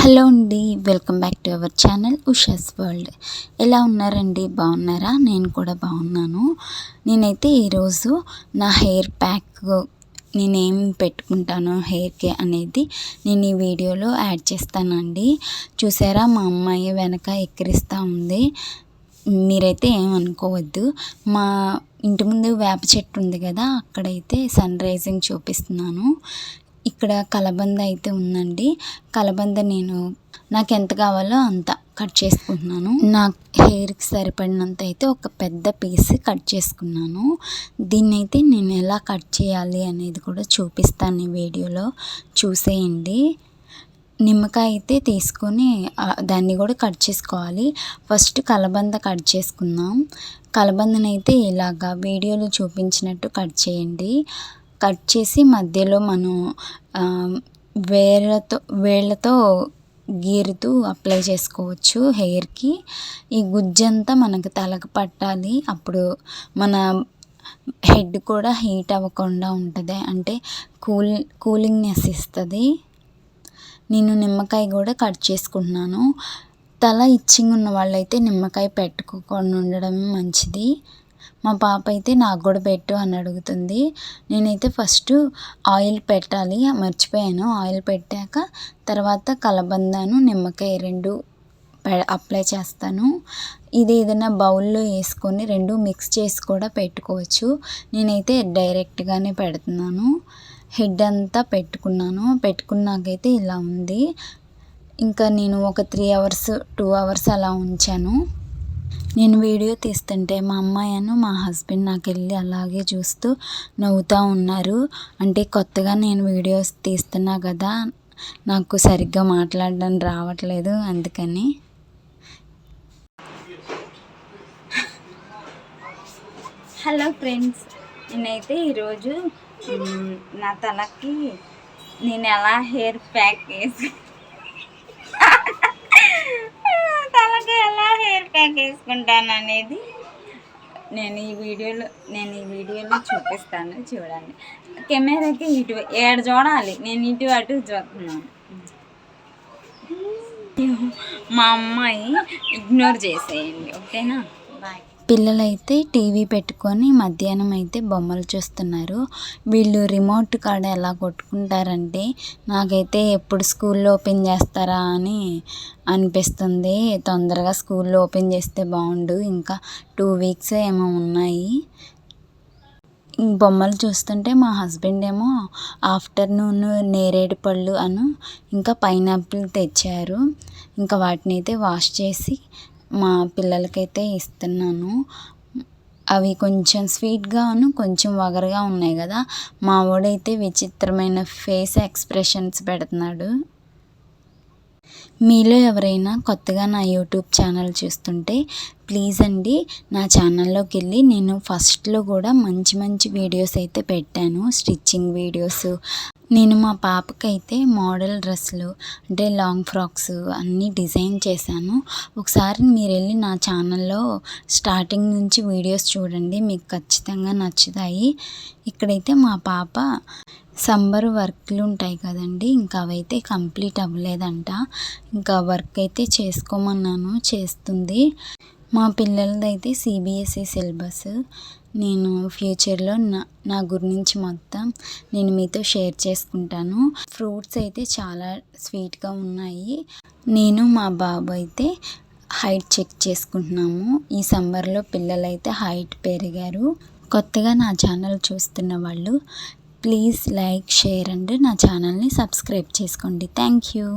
Hello అండి, welcome back to our channel Usha's world. ఎలా ఉన్నారండి? బాగున్నారా? నేను కూడా బాగున్నాను. నేనైతే ఈరోజు నా హెయిర్ ప్యాక్ నేనేం పెట్టుకుంటాను హెయిర్కి అనేది నేను ఈ వీడియోలో యాడ్ చేస్తానండి. చూసారా, మా అమ్మాయి వెనక ఎక్కిరిస్తూ ఉంది. మీరైతే ఏమనుకోవద్దు. మా ఇంటి ముందు వేప చెట్టు ఉంది కదా, అక్కడైతే సన్ రైజింగ్ చూపిస్తున్నాను. ఇక్కడ కలబంద అయితే ఉందండి. కలబంద నాకు ఎంత కావాలో అంత కట్ చేసుకుంటున్నాను. నా హెయిర్కి సరిపడినంత అయితే ఒక పెద్ద పీస్ కట్ చేసుకున్నాను. దీన్ని అయితే నేను ఎలా కట్ చేయాలి అనేది కూడా చూపిస్తాను ఈ వీడియోలో, చూసేయండి. నిమ్మకాయ అయితే తీసుకొని దాన్ని కూడా కట్ చేసుకోవాలి. ఫస్ట్ కలబంద కట్ చేసుకుందాం. కలబందనైతే ఇలాగా వీడియోలో చూపించినట్టు కట్ చేయండి. కట్ చేసి మధ్యలో మనం వేళ్ళతో గీరుతూ అప్లై చేసుకోవచ్చు హెయిర్కి. ఈ గుజ్జంతా మనకు తలకు పట్టాలి. అప్పుడు మన హెడ్ కూడా హీట్ అవ్వకుండా ఉంటుంది, అంటే కూలింగ్నెస్ ఇస్తుంది. నేను నిమ్మకాయ కూడా కట్ చేసుకుంటున్నాను. తల ఇచ్చింగ్ ఉన్న వాళ్ళైతే నిమ్మకాయ పెట్టుకోకుండా ఉండడం మంచిది. మా పాప అయితే నాకు కూడా పెట్టు అని అడుగుతుంది. నేనైతే ఫస్ట్ ఆయిల్ పెట్టాలి, మర్చిపోయాను. ఆయిల్ పెట్టాక తర్వాత కలబందను నిమ్మకాయ రెండు అప్లై చేస్తాను. ఇది ఏదైనా బౌల్లో వేసుకొని రెండు మిక్స్ చేసి కూడా పెట్టుకోవచ్చు. నేనైతే డైరెక్ట్గానే పెడుతున్నాను. హెడ్ అంతా పెట్టుకున్నాకైతే ఇలా ఉంది. ఇంకా నేను ఒక 3 అవర్స్ 2 అవర్స్ అలా ఉంచాను. నేను వీడియో తీస్తుంటే మా అమ్మాయిను మా హస్బెండ్ నాకు వెళ్ళి అలాగే చూస్తూ నవ్వుతూ ఉన్నారు. అంటే కొత్తగా నేను వీడియోస్ తీస్తున్నా కదా, నాకు సరిగ్గా మాట్లాడడం రావట్లేదు, అందుకని. హలో ఫ్రెండ్స్, నేనైతే ఈరోజు నా తలకి నేను ఎలా హెయిర్ ప్యాక్ వేసుకుంటాను అనేది నేను ఈ వీడియోలో చూపిస్తాను. చూడండి, కెమెరాకి ఇటు ఏడు చూడాలి, నేను ఇటు అటు చూస్తున్నాను. మా అమ్మాయి ఇగ్నోర్ చేసేయండి, ఓకేనా? బాయ్. పిల్లలైతే టీవీ పెట్టుకొని మధ్యాహ్నం అయితే బొమ్మలు చూస్తున్నారు. వీళ్ళు రిమోట్ కాడ ఎలా కొట్టుకుంటారంటే నాకైతే ఎప్పుడు స్కూల్లో ఓపెన్ చేస్తారా అని అనిపిస్తుంది. తొందరగా స్కూల్లో ఓపెన్ చేస్తే బాగుండు. ఇంకా 2 వీక్స్ ఏమో ఉన్నాయి. బొమ్మలు చూస్తుంటే మా హస్బెండ్ ఏమో ఆఫ్టర్నూన్ నేరేడు పళ్ళు ఇంకా పైనాపిల్ తెచ్చారు. ఇంకా వాటిని అయితే వాష్ చేసి మా పిల్లలకైతే ఇస్తున్నాను. అవి కొంచెం స్వీట్గాను కొంచెం వగరుగా ఉన్నాయి కదా. మా వాడైతే విచిత్రమైన ఫేస్ ఎక్స్ప్రెషన్స్ పెడుతున్నాడు. మీలో ఎవరైనా కొత్తగా నా యూట్యూబ్ ఛానల్ చూస్తుంటే ప్లీజ్ అండి, నా ఛానల్లోకి వెళ్ళి నేను ఫస్ట్లో కూడా మంచి వీడియోస్ అయితే పెట్టాను, స్టిచ్చింగ్ వీడియోస్. నేను మా పాపకైతే మోడల్ డ్రెస్సులు అంటే లాంగ్ ఫ్రాక్స్ అన్నీ డిజైన్ చేశాను. ఒకసారి మీరు వెళ్ళి నా ఛానల్లో స్టార్టింగ్ నుంచి వీడియోస్ చూడండి, మీకు ఖచ్చితంగా నచ్చుతాయి. ఇక్కడైతే మా పాప సమ్మర్ వర్క్లు ఉంటాయి కదండి, ఇంకా అవైతే కంప్లీట్ అవ్వలేదంట. ఇంకా వర్క్ అయితే చేసుకోమన్నాను, చేస్తుంది. మా పిల్లలదైతే CBSE సిలబస్. నేను ఫ్యూచర్లో నా గురించి మొత్తం నేను మీతో షేర్ చేసుకుంటాను. ఫ్రూట్స్ అయితే చాలా స్వీట్గా ఉన్నాయి. నేను మా బాబు అయితే హైట్ చెక్ చేసుకుంటున్నాము. ఈ సమ్మర్లో పిల్లలైతే హైట్ పెరిగారు. కొత్తగా నా ఛానల్ చూస్తున్న వాళ్ళు ప్లీజ్ లైక్, షేర్ అండ్ నా ఛానల్ని సబ్స్క్రైబ్ చేసుకోండి. Thank you.